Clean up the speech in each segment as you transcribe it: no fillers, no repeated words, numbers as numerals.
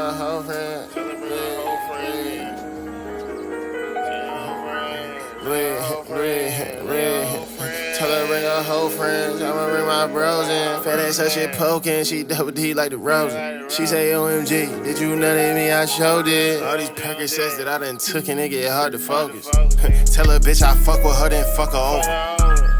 a whole friend. Tell her bring a whole friend. I'ma bring my bros in. Fat ass her shit poking. She double D like the Rosen. She say OMG, did you nutty me? I showed it. All these Percocets that I done took and it get hard to focus. Tell her bitch I fuck with her, then fuck her over.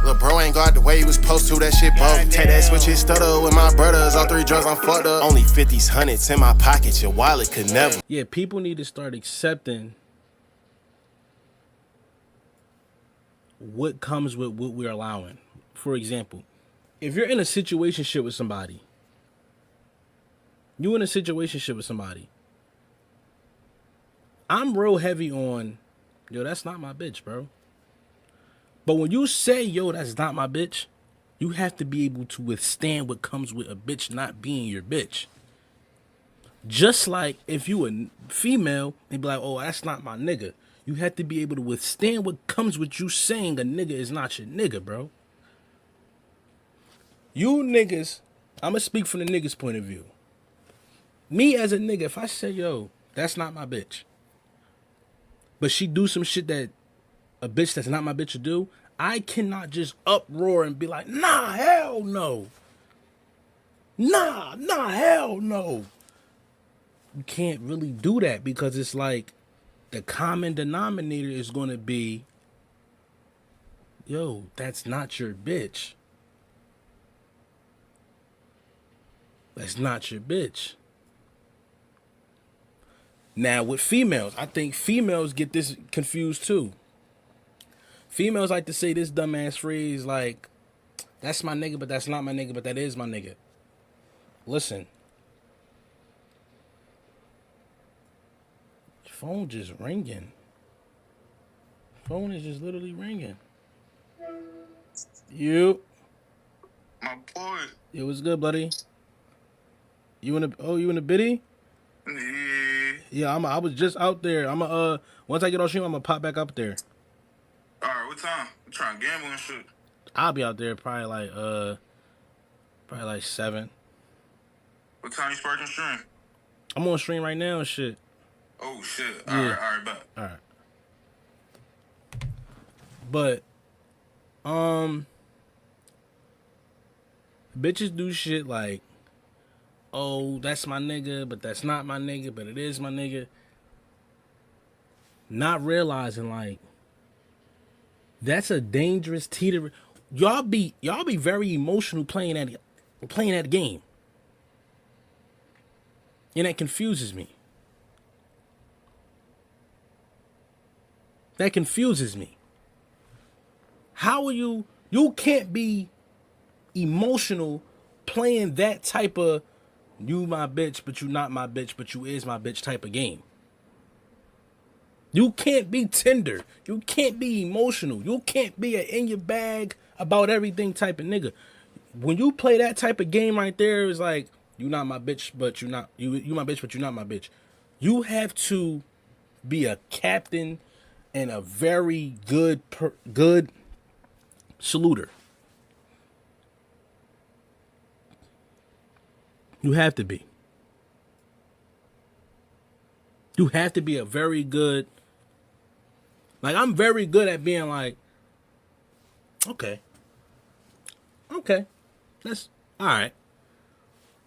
Lil' bro ain't got the way he was supposed to, that shit both. Take that switch and stutter with my brothers. All 3 drugs I'm fucked up. Only 50s, hundreds in my pocket, your wallet could never. Yeah, people need to start accepting what comes with what we're allowing. For example, if you're in a situationship with somebody, I'm real heavy on, yo, that's not my bitch, bro. But when you say, yo, that's not my bitch, you have to be able to withstand what comes with a bitch not being your bitch. Just like if you a female, they be like, oh, that's not my nigga. You have to be able to withstand what comes with you saying a nigga is not your nigga, bro. You niggas, I'm going to speak from the niggas' point of view. Me as a nigga, if I say, yo, that's not my bitch, but she do some shit that a bitch that's not my bitch would do, I cannot just uproar and be like, nah, hell no. Nah, hell no. You can't really do that because it's like the common denominator is going to be, yo, that's not your bitch. That's not your bitch. Now, with females, I think females get this confused too. Females like to say this dumbass phrase like, that's my nigga, but that's not my nigga, but that is my nigga. Listen. Phone just ringing. Phone is just literally ringing. You. My boy. Yo, what's good, buddy? You in the biddy? Yeah, I was just out there. Once I get on stream, I'm gonna pop back up there. Alright, what time? I'm trying to gamble and shit. I'll be out there probably like 7. What time you sparking stream? I'm on stream right now and shit. Oh shit. Yeah. Alright, bet. Alright. But bitches do shit like, oh, that's my nigga, but that's not my nigga, but it is my nigga. Not realizing like that's a dangerous teeter. Y'all be very emotional playing that game. And that confuses me. That confuses me. How are you can't be emotional playing that type of you my bitch, but you not my bitch, but you is my bitch type of game. You can't be tender. You can't be emotional. You can't be a in your bag about everything type of nigga. When you play that type of game right there, it's like, you not my bitch, but you not you my bitch, but you not my bitch. You have to be a captain and a very good saluter. You have to be. You have to be a very good. Like, I'm very good at being like, okay, that's all right.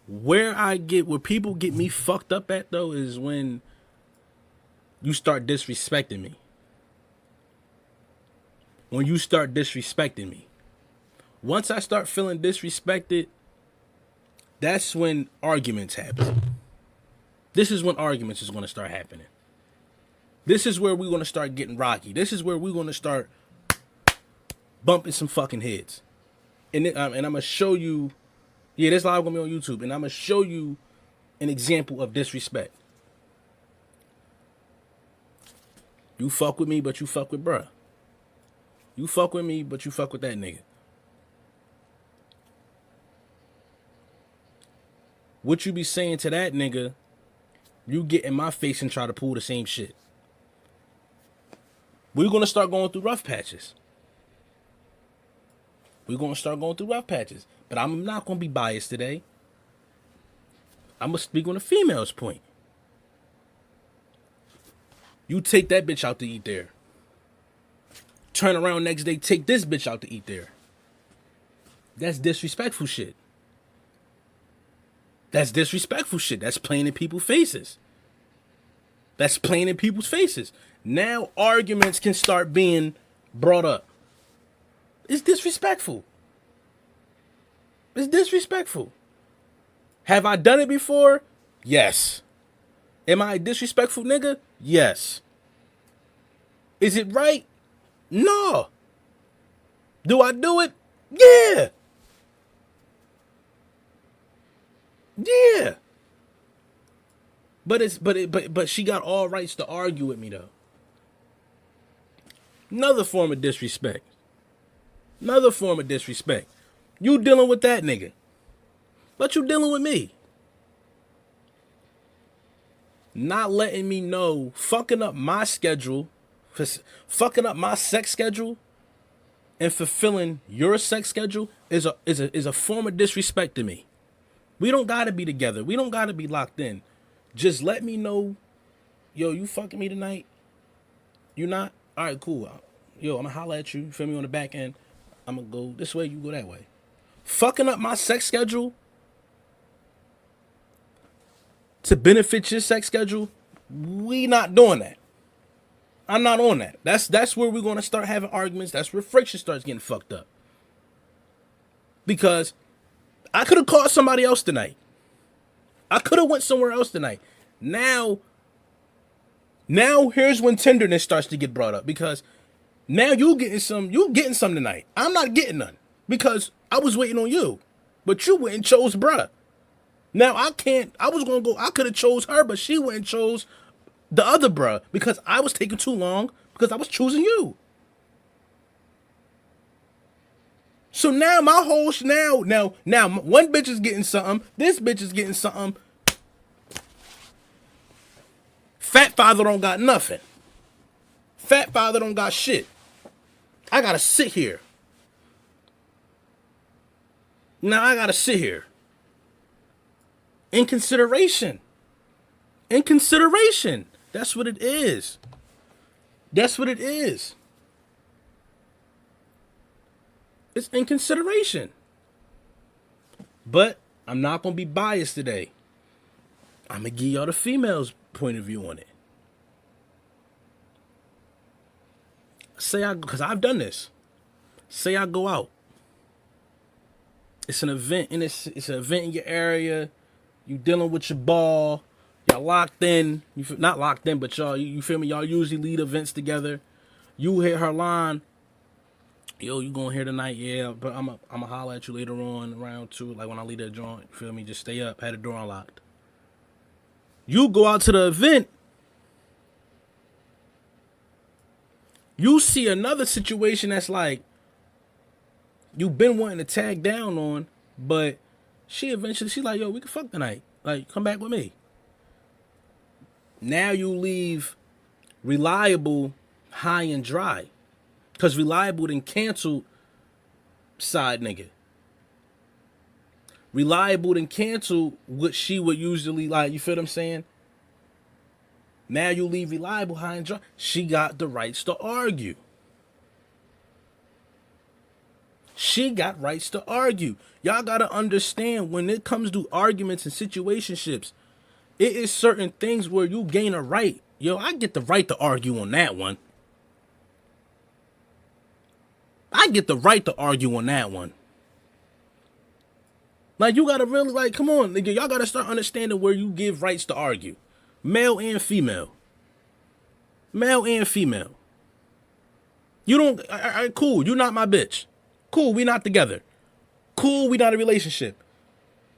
Where people get me fucked up at though is when you start disrespecting me. When you start disrespecting me. Once I start feeling disrespected, that's when arguments happen. This is when arguments is going to start happening. This is where we're going to start getting rocky. This is where we're going to start bumping some fucking heads. And I'm going to show you, yeah, this live going to be on YouTube, and I'm going to show you an example of disrespect. You fuck with me, but you fuck with bruh. You fuck with me, but you fuck with that nigga. What you be saying to that nigga, you get in my face and try to pull the same shit. We're going to start going through rough patches. We're going to start going through rough patches. But I'm not going to be biased today. I'm going to speak on the female's point. You take that bitch out to eat there. Turn around next day, take this bitch out to eat there. That's disrespectful shit. That's disrespectful shit. That's playing in people's faces. That's playing in people's faces. Now arguments can start being brought up. It's disrespectful. It's disrespectful. Have I done it before? Yes. Am I a disrespectful nigga? Yes. Is it right? No. Do I do it? Yeah. Yeah. But she got all rights to argue with me though. Another form of disrespect. Another form of disrespect. You dealing with that nigga. But you dealing with me. Not letting me know, fucking up my schedule, fucking up my sex schedule, and fulfilling your sex schedule is a form of disrespect to me. We don't gotta be together. We don't gotta be locked in. Just let me know, yo, you fucking me tonight? You not? All right, cool. Yo, I'm gonna holler at you. You feel me on the back end? I'm gonna go this way. You go that way. Fucking up my sex schedule to benefit your sex schedule, we not doing that. I'm not on that. That's where we're gonna start having arguments. That's where friction starts getting fucked up. Because I could have called somebody else tonight. I could have went somewhere else tonight. Now here's when tenderness starts to get brought up, because now you getting some tonight. I'm not getting none because I was waiting on you, but you went and chose bruh. Now I could have chose her, but she went and chose the other bruh because I was taking too long because I was choosing you. So now my whole now one bitch is getting something, this bitch is getting something. Fat father don't got nothing. Fat father don't got shit. I gotta sit here. Now I gotta sit here. In consideration. That's what it is. That's what it is. It's in consideration. But I'm not going to be biased today. I'm going to give y'all the female's point of view on it. Because I've done this. Say I go out. It's an event, and it's an event in your area. You dealing with your ball. Y'all locked in. Not locked in, but y'all, you feel me? Y'all usually lead events together. You hit her line. Yo, you going here tonight? Yeah, but I'm a holler at you later on around 2, like when I leave that joint. You feel me? Just stay up. Had the door unlocked. You go out to the event. You see another situation that's like you've been wanting to tag down on, but she's like, yo, we can fuck tonight. Like, come back with me. Now you leave reliable high and dry. Because reliable then canceled side nigga. Reliable then canceled what she would usually like. You feel what I'm saying? Now you leave reliable high and dry. She got the rights to argue. She got rights to argue. Y'all got to understand when it comes to arguments and situationships, it is certain things where you gain a right. Yo, I get the right to argue on that one. I get the right to argue on that one. Like, you gotta really, like, come on, nigga. Y'all gotta start understanding where you give rights to argue. Male and female. Male and female. You don't, all right, cool, you not my bitch. Cool, we not together. Cool, we not a relationship.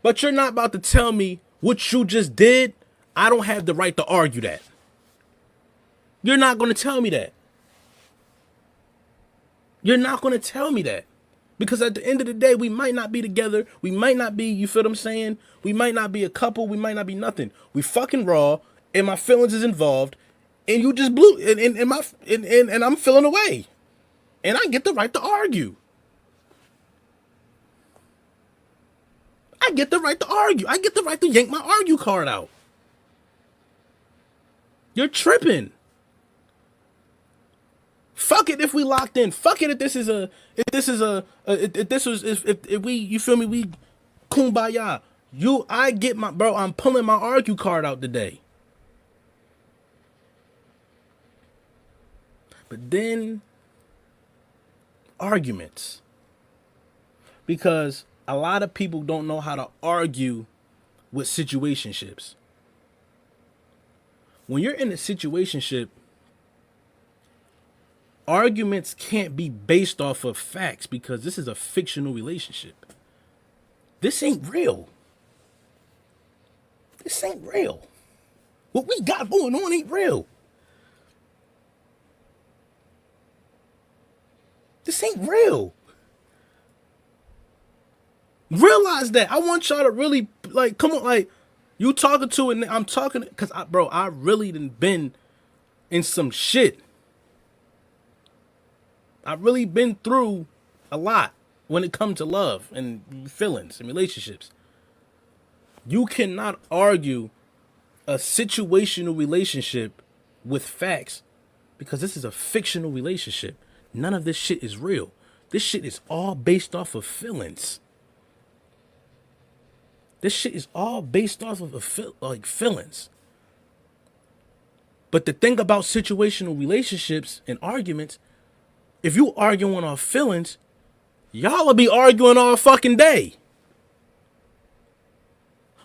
But you're not about to tell me what you just did. I don't have the right to argue that. You're not gonna tell me that. You're not going to tell me that. Because at the end of the day, we might not be together. We might not be, you feel what I'm saying? We might not be a couple. We might not be nothing. We fucking raw, and my feelings is involved, and you just blew, and I'm feeling away. And I get the right to argue. I get the right to argue. I get the right to yank my argue card out. You're tripping. Fuck it if we locked in. Fuck it if this is a if this was if we, you feel me, we kumbaya. I get my, bro, I'm pulling my argue card out today. But then arguments. Because a lot of people don't know how to argue with situationships. When you're in a situationship, arguments can't be based off of facts because this is a fictional relationship. This ain't real. This ain't real. What we got going on ain't real. This ain't real. Realize that. I want y'all to really, like, come on, like, you talking to it, I'm talking, because, I really done been in some shit. I've really been through a lot when it comes to love and feelings and relationships. You cannot argue a situational relationship with facts because this is a fictional relationship. None of this shit is real. This shit is all based off of feelings. This shit is all based off of feelings. But the thing about situational relationships and arguments, if you arguing off feelings, y'all will be arguing all fucking day.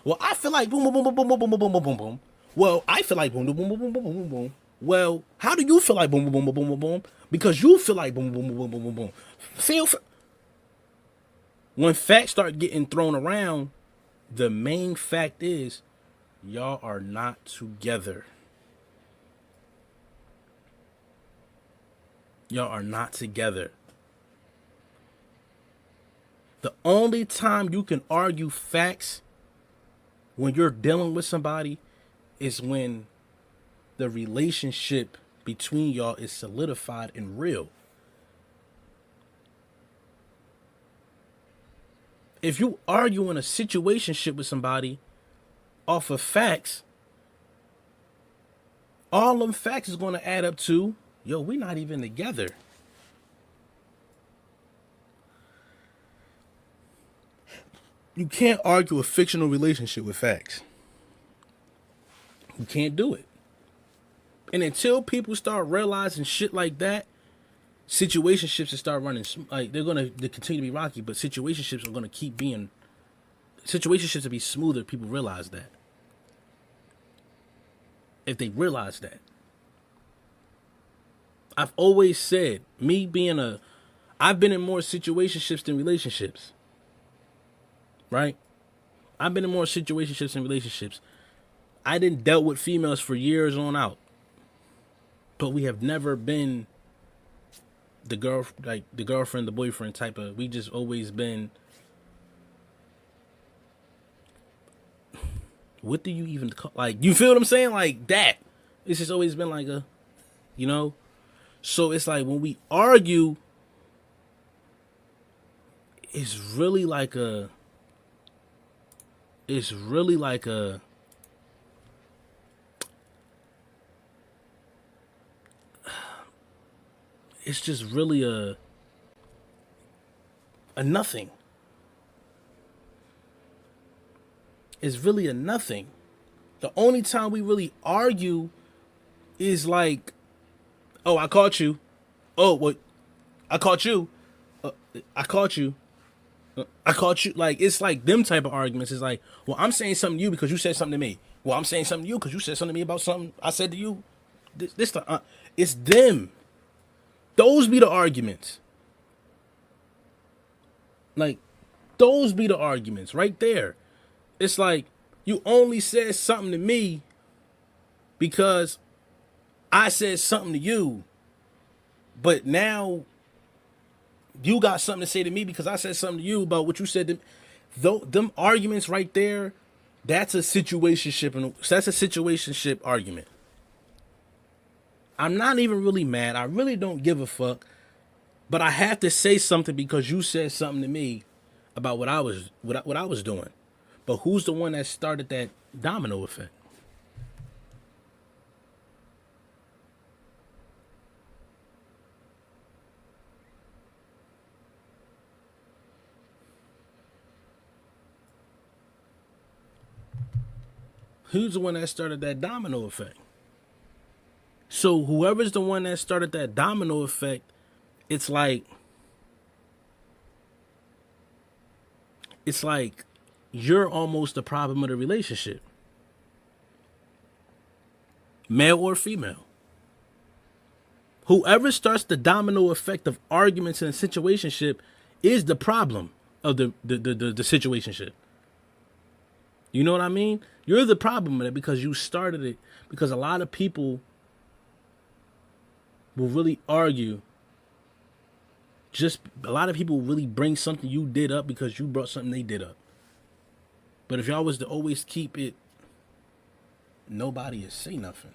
Well, I feel like boom, boom, boom, boom, boom, boom, boom, boom, boom, boom, boom. Well, I feel like boom, boom, boom, boom, boom, boom, boom, boom. Well, how do you feel like boom, boom, boom, boom, boom, boom, boom? Because you feel like boom, boom, boom, boom, boom, boom, boom. When facts start getting thrown around, the main fact is y'all are not together. Y'all are not together. The only time you can argue facts when you're dealing with somebody is when the relationship between y'all is solidified and real. If you argue in a situationship with somebody off of facts, all them facts is going to add up to, yo, we're not even together. You can't argue a fictional relationship with facts. You can't do it. And until people start realizing shit like that, situationships will start running, like, they continue to be rocky, but situationships are gonna keep being, situationships will be smoother if people realize that. If they realize that. I've always said, I've been in more situationships than relationships. Right? I've been in more situationships than relationships. I didn't dealt with females for years on out. But we have never been the girlfriend, the boyfriend type of, we just always been, what do you even call, like, you feel what I'm saying? Like that. It's just always been like a, you know? So it's like when we argue, it's really like a, it's just really a nothing. It's really a nothing. The only time we really argue is like, oh, I caught you. Oh, what? I caught you. I caught you. I caught you. Like, it's like them type of arguments. It's like, well, I'm saying something to you because you said something to me. Well, I'm saying something to you because you said something to me about something I said to you. It's them. Those be the arguments. Like, those be the arguments right there. It's like, you only said something to me because I said something to you. But now you got something to say to me because I said something to you about what you said to me. Them arguments right there, that's a situationship, and that's a situationship argument. I'm not even really mad. I really don't give a fuck. But I have to say something because you said something to me about what I was doing. But who's the one that started that domino effect? Who's the one that started that domino effect? So whoever's the one that started that domino effect, it's like you're almost the problem of the relationship. Male or female. Whoever starts the domino effect of arguments in a situationship is the problem of the situationship. You know what I mean? You're the problem with it because you started it. Because a lot of people will really argue. A lot of people really bring something you did up because you brought something they did up. But if y'all was to always keep it, nobody would say nothing.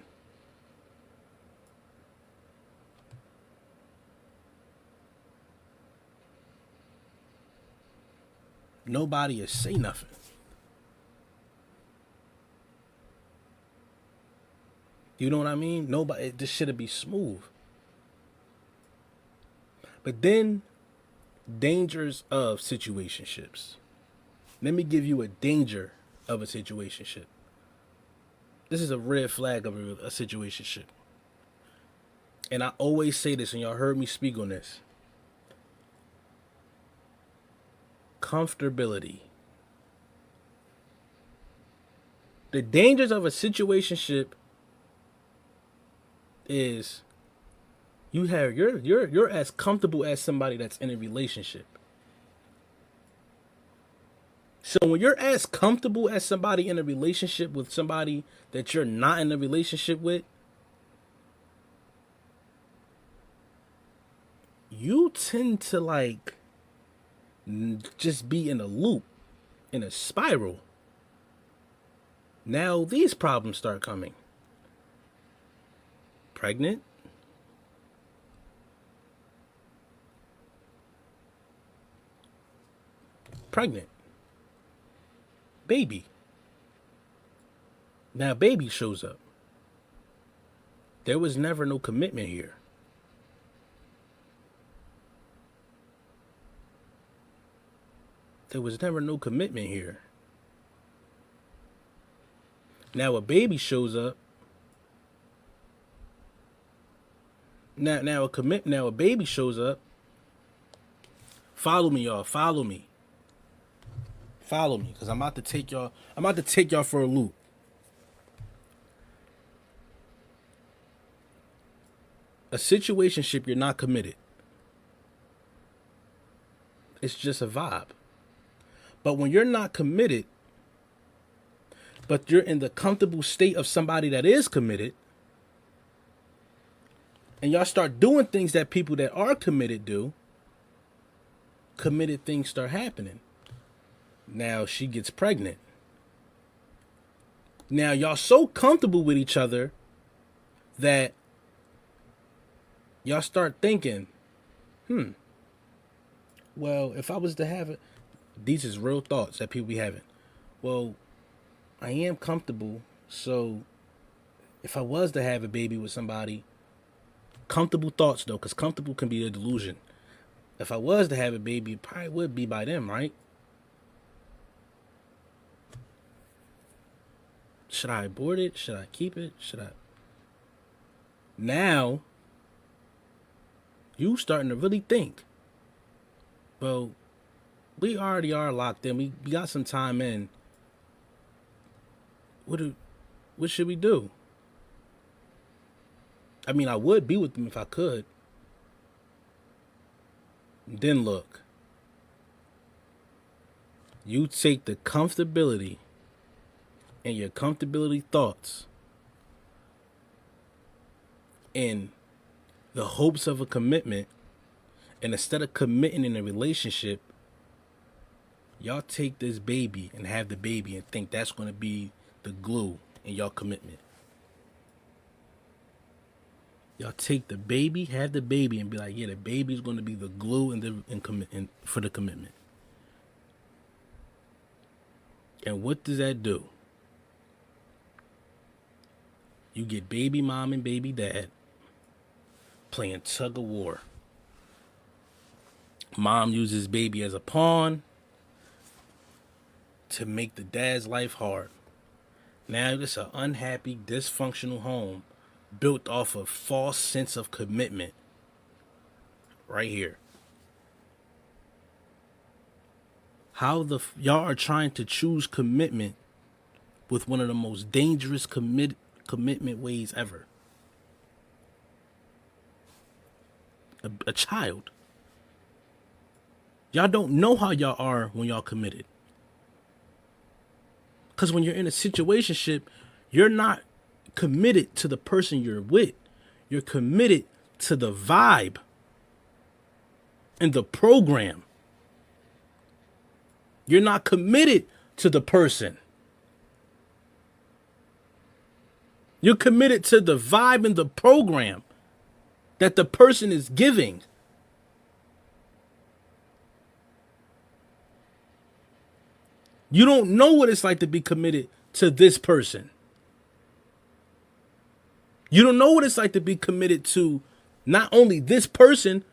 Nobody would say nothing. You know what I mean? Nobody. This shit'd be smooth. But then, dangers of situationships. Let me give you a danger of a situationship. This is a red flag of a situationship. And I always say this, and y'all heard me speak on this. Comfortability. The dangers of a situationship is you're as comfortable as somebody that's in a relationship. So when you're as comfortable as somebody in a relationship with somebody that you're not in a relationship with, you tend to like just be in a loop, in a spiral. Now these problems start coming. Pregnant. Baby. Now baby shows up. There was never no commitment here. There was never no commitment here. Now a baby shows up. Now a baby shows up. Follow me, y'all. Follow me, because I'm about to take y'all for a loop. A situationship, you're not committed. It's just a vibe. But when you're not committed, but you're in the comfortable state of somebody that is committed, and y'all start doing things that people that are committed do, committed things start happening. Now she gets pregnant. Now y'all so comfortable with each other that y'all start thinking, well, if I was to have it, these is real thoughts that people be having. Well, I am comfortable, so if I was to have a baby with somebody, comfortable thoughts though, because comfortable can be a delusion. If I was to have a baby, it probably would be by them, right? Should I abort it? Should I keep it? Now, you starting to really think. Well, we already are locked in. We got some time in. What should we do? I mean, I would be with them if I could. Then look. You take the comfortability and your comfortability thoughts in the hopes of a commitment, and instead of committing in a relationship, y'all take this baby and have the baby and think that's going to be the glue in y'all commitment. Y'all take the baby, have the baby, and be like, yeah, the baby's going to be the glue for the commitment. And what does that do? You get baby mom and baby dad playing tug of war. Mom uses baby as a pawn to make the dad's life hard. Now it's an unhappy, dysfunctional home built off a false sense of commitment. Right here. How y'all are trying to choose commitment with one of the most dangerous commitment ways ever. A child. Y'all don't know how y'all are when y'all committed. Because when you're in a situationship, you're not committed to the person you're with. You're committed to the vibe and the program. You're not committed to the person. You're committed to the vibe and the program that the person is giving. You don't know what it's like to be committed to this person. You don't know what it's like to be committed to not only this person,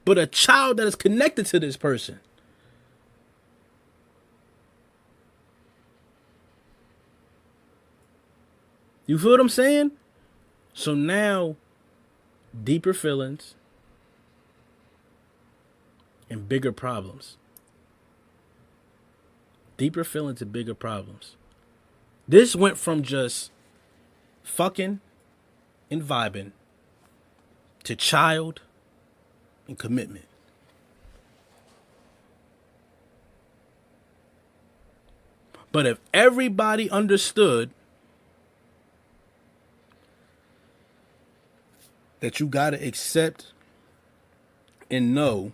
but a child that is connected to this person. You feel what I'm saying? So now, deeper feelings and bigger problems. Deeper feelings and bigger problems. This went from just fucking and vibing to child and commitment. But if everybody understood that you gotta accept and know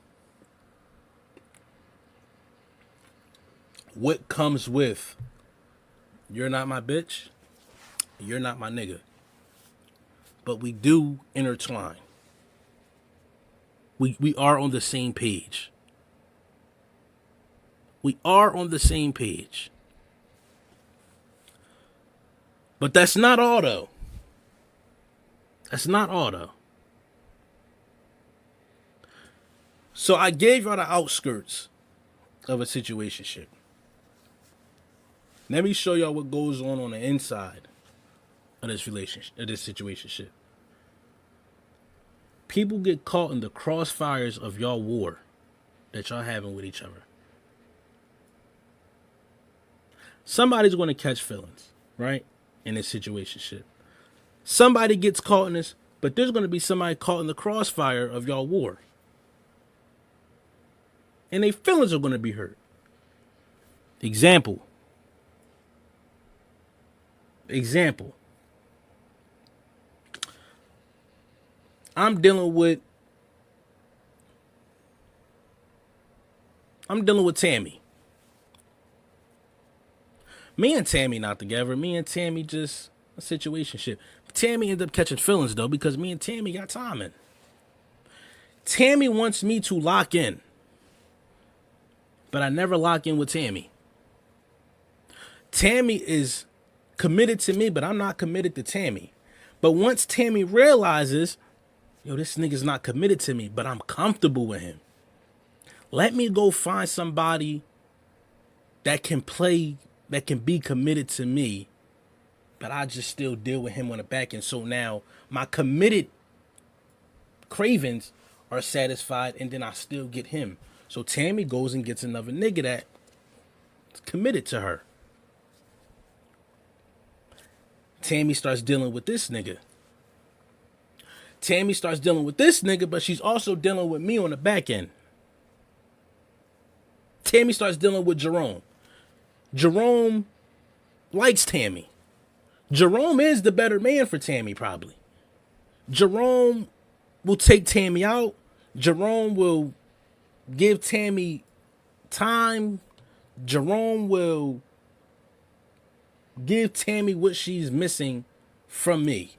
what comes with you're not my bitch, you're not my nigga. But we do intertwine. We are on the same page. We are on the same page. But that's not all though. That's not all though. So I gave y'all the outskirts of a situationship. Let me show y'all what goes on the inside of this relationship, of this situationship. People get caught in the crossfires of y'all war that y'all having with each other. Somebody's going to catch feelings, right? In this situationship. Somebody gets caught in this, but there's going to be somebody caught in the crossfire of y'all war. And their feelings are going to be hurt. Example. I'm dealing with Tammy. Me and Tammy not together. Me and Tammy just a situationship. Tammy ended up catching feelings though because me and Tammy got timing. Tammy wants me to lock in. But I never lock in with Tammy. Tammy is committed to me, but I'm not committed to Tammy. But once Tammy realizes, yo, this nigga's not committed to me, but I'm comfortable with him. Let me go find somebody that can be committed to me, but I just still deal with him on the back end. So now my committed cravings are satisfied, and then I still get him. So Tammy goes and gets another nigga that's committed to her. Tammy starts dealing with this nigga. But she's also dealing with me on the back end. Tammy starts dealing with Jerome. Jerome likes Tammy. Jerome is the better man for Tammy, probably. Jerome will take Tammy out. Jerome will give Tammy time. Jerome will give Tammy what she's missing from me.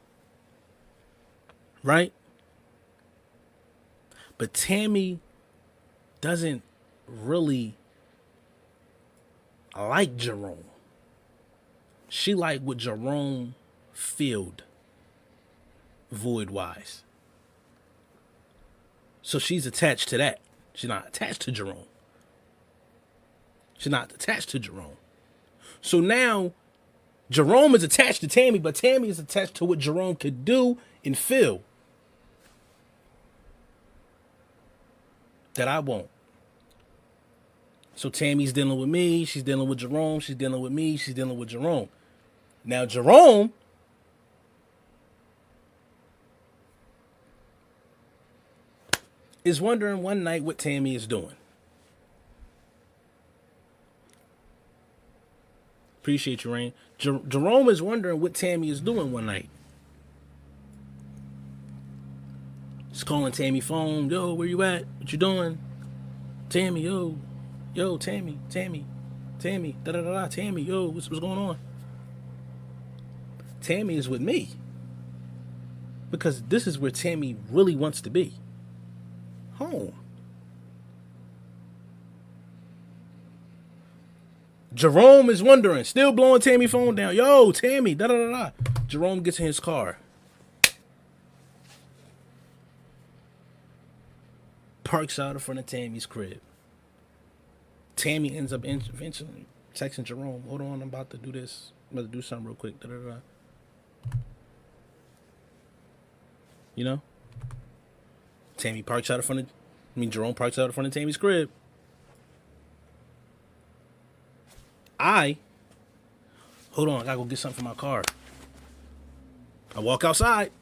Right? But Tammy doesn't really like Jerome. She like what Jerome filled void-wise. So she's attached to that. She's not attached to Jerome. So now Jerome is attached to Tammy, but Tammy is attached to what Jerome could do and feel that I won't. So Tammy's dealing with me, she's dealing with Jerome, she's dealing with me, she's dealing with Jerome. Now Jerome is wondering one night what Tammy is doing. Appreciate you, Rain. Jerome is wondering what Tammy is doing one night. He's calling Tammy phone. Yo, where you at? What you doing? Tammy, yo. Yo, Tammy. Da-da-da-da, Tammy, yo, what's going on? Tammy is with me. Because this is where Tammy really wants to be. Home. Jerome is wondering, still blowing Tammy phone down. Yo, Tammy, da-da-da-da. Jerome gets in his car. Parks out in front of Tammy's crib. Tammy ends up eventually texting Jerome, hold on, I'm about to do this. I'm about to do something real quick. Da-da-da-da. You know? Jerome parks out in front of Tammy's crib. Hold on, I gotta go get something for my car. I walk outside.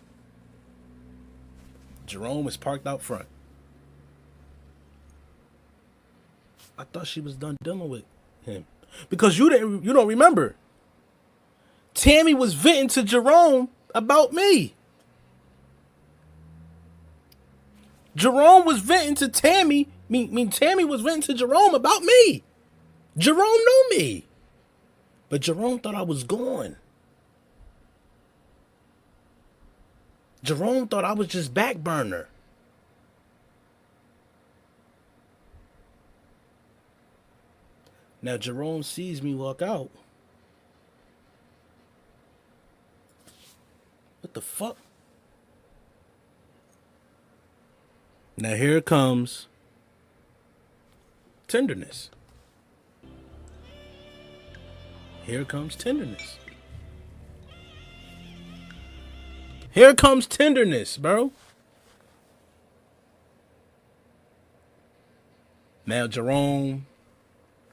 Jerome is parked out front. I thought she was done dealing with him. Because you don't remember. Tammy was venting to Jerome about me. Jerome was venting to Tammy. Tammy was venting to Jerome about me. Jerome knew me. But Jerome thought I was gone. Jerome thought I was just back burner. Now Jerome sees me walk out. What the fuck? Now here comes tenderness. Here comes tenderness. Here comes tenderness, bro. Now Jerome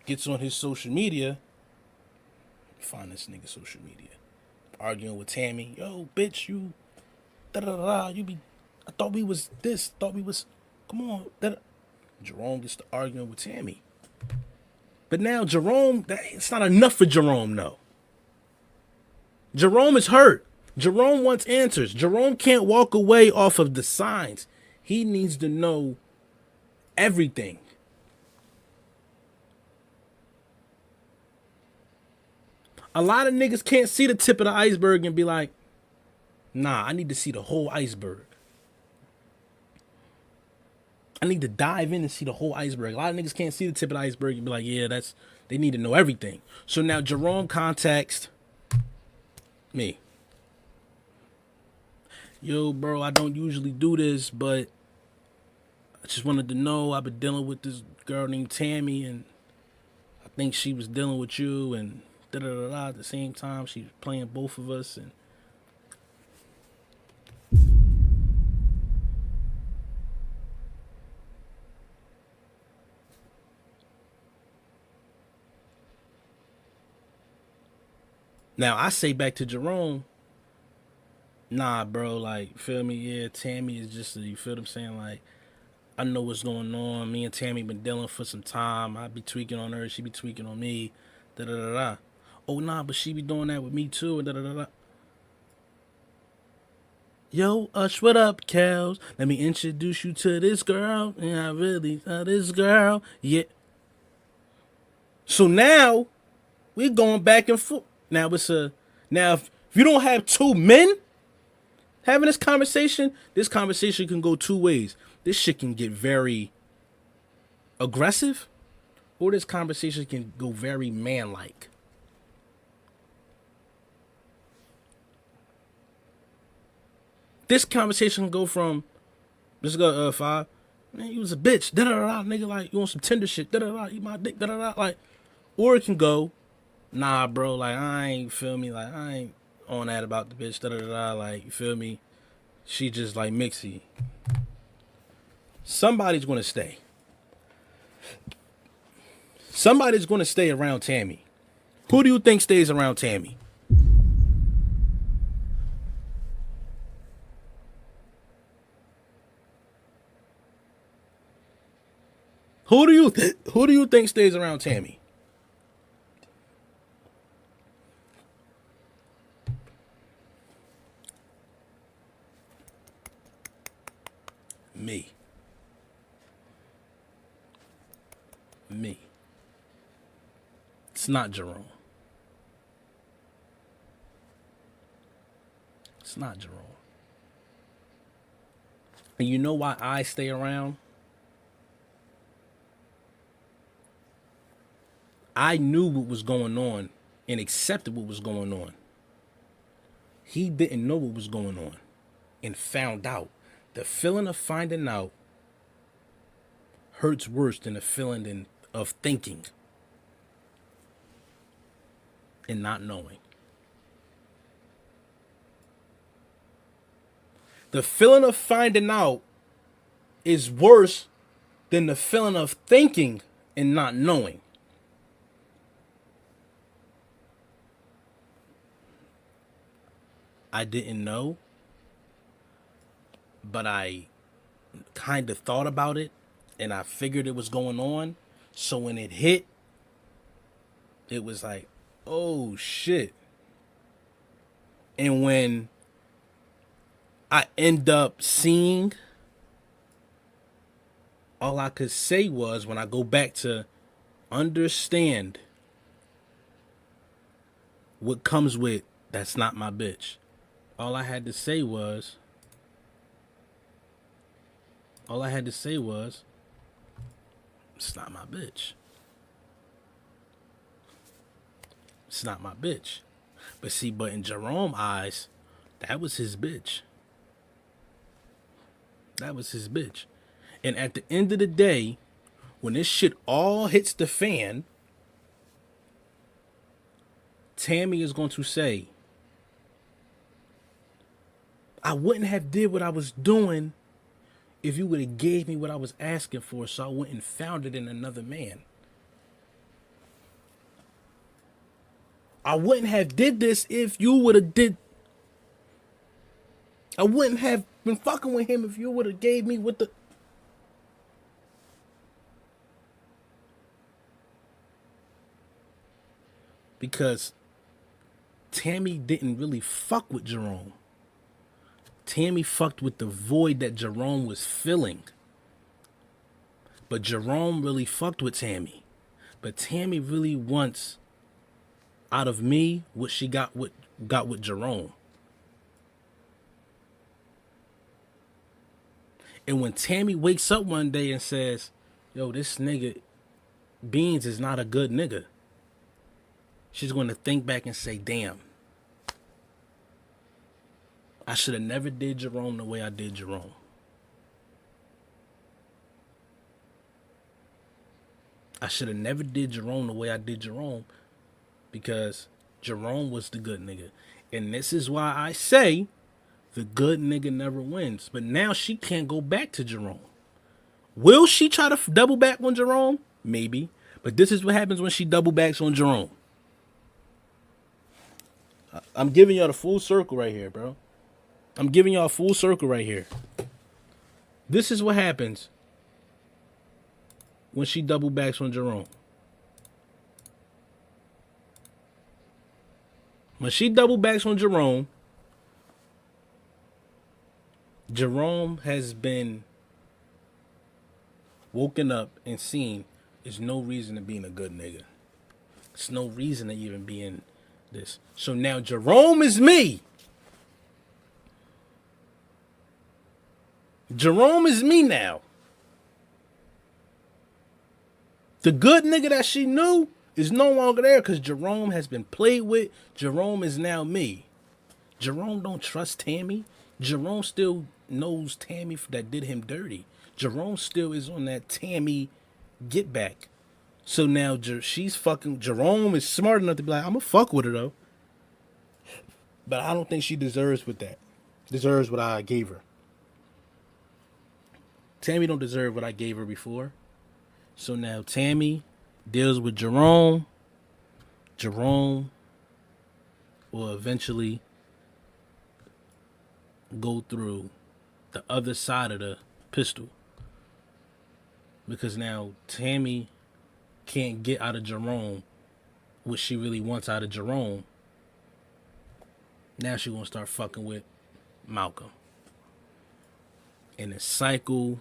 gets on his social media. Find this nigga social media. Arguing with Tammy. Yo, bitch, you da-da-da-da. I thought we was this. Thought we was. Come on. Jerome gets to arguing with Tammy. But now Jerome, it's not enough for Jerome, no. Jerome is hurt. Jerome wants answers. Jerome can't walk away off of the signs. He needs to know everything. A lot of niggas can't see the tip of the iceberg and be like, nah, I need to see the whole iceberg. I need to dive in and see the whole iceberg. A lot of niggas can't see the tip of the iceberg and be like, yeah, they need to know everything. So now Jerome contacts me. Yo, bro, I don't usually do this, but I just wanted to know, I've been dealing with this girl named Tammy, and I think she was dealing with you, and da-da-da-da. At the same time, she was playing both of us, and now I say back to Jerome, nah, bro, like, feel me? Yeah, Tammy is just, you feel what I'm saying? Like, I know what's going on. Me and Tammy been dealing for some time. I be tweaking on her. She be tweaking on me. Da-da-da-da. Oh, nah, but she be doing that with me, too. Da-da-da-da. Yo, what up, Kels? Let me introduce you to this girl. Yeah, I really, this girl. Yeah. So now, we're going back and forth. Now, if you don't have two men having this conversation can go two ways. This shit can get very aggressive, or this conversation can go very man-like. This conversation can go from, let's go, 5, man, you was a bitch, da-da-da-da, nigga, like, you want some tender shit, da-da-da, eat my dick, da-da-da, like, or it can go, nah, bro, like, I ain't, feel me, like, I ain't on that about the bitch, da da da, like, you feel me? She just, like, mixy. Somebody's gonna stay. Somebody's gonna stay around Tammy. Who do you think stays around Tammy? Who do you think stays around Tammy? Me. Me. It's not Jerome. It's not Jerome. And you know why I stay around? I knew what was going on and accepted what was going on. He didn't know what was going on and found out. The feeling of finding out hurts worse than the feeling of thinking and not knowing. The feeling of finding out is worse than the feeling of thinking and not knowing. I didn't know, but I kind of thought about it and I figured it was going on. So when it hit, it was like, oh shit. And when I end up seeing, all I could say was, when I go back to understand what comes with, that's not my bitch. All I had to say was, it's not my bitch. It's not my bitch. But see, but in Jerome's eyes, that was his bitch. That was his bitch. And at the end of the day, when this shit all hits the fan, Tammy is going to say, I wouldn't have did what I was doing if you would have gave me what I was asking for, so I wouldn't have found it in another man. I wouldn't have did this if you would have did. I wouldn't have been fucking with him if you would have gave me what the. Because Tammy didn't really fuck with Jerome. Tammy fucked with the void that Jerome was filling. But Jerome really fucked with Tammy. But Tammy really wants out of me what she got with Jerome. And when Tammy wakes up one day and says, yo, this nigga Beans is not a good nigga, she's going to think back and say, damn, I should have never did Jerome the way I did Jerome. I should have never did Jerome the way I did Jerome, because Jerome was the good nigga. And this is why I say the good nigga never wins. But now she can't go back to Jerome. Will she try to double back on Jerome? Maybe. But this is what happens when she double backs on Jerome. I'm giving y'all the full circle right here, bro. I'm giving y'all a full circle right here. This is what happens when she double backs on Jerome. When she double backs on Jerome, Jerome has been woken up and seen there's no reason to being a good nigga. There's no reason to even being this. So now Jerome is me. Jerome is me now. The good nigga that she knew is no longer there because Jerome has been played with. Jerome is now me. Jerome don't trust Tammy. Jerome still knows Tammy that did him dirty. Jerome still is on that Tammy get back. So now she's fucking. Jerome is smart enough to be like, I'm gonna fuck with her though. But I don't think she deserves what I gave her. Tammy don't deserve what I gave her before. So now Tammy deals with Jerome. Jerome will eventually go through the other side of the pistol. Because now Tammy can't get out of Jerome what she really wants out of Jerome. Now she gonna start fucking with Malcolm. And the cycle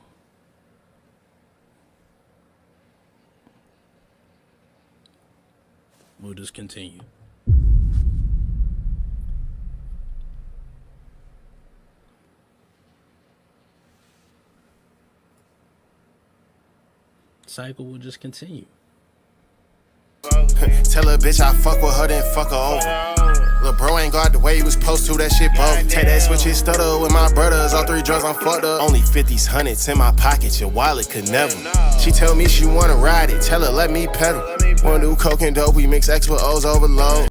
will just continue. Cycle will just continue. Tell a bitch I fuck with her, then fuck her over. Lil' bro ain't got the way he was supposed to, that shit both. Take that switch and stutter with my brothers, all 3 drugs I'm fucked up. Only 50s, 100s in my pocket, your wallet could never. She tell me she wanna ride it, tell her let me pedal. Wanna do coke and dope, we mix X with O's overload.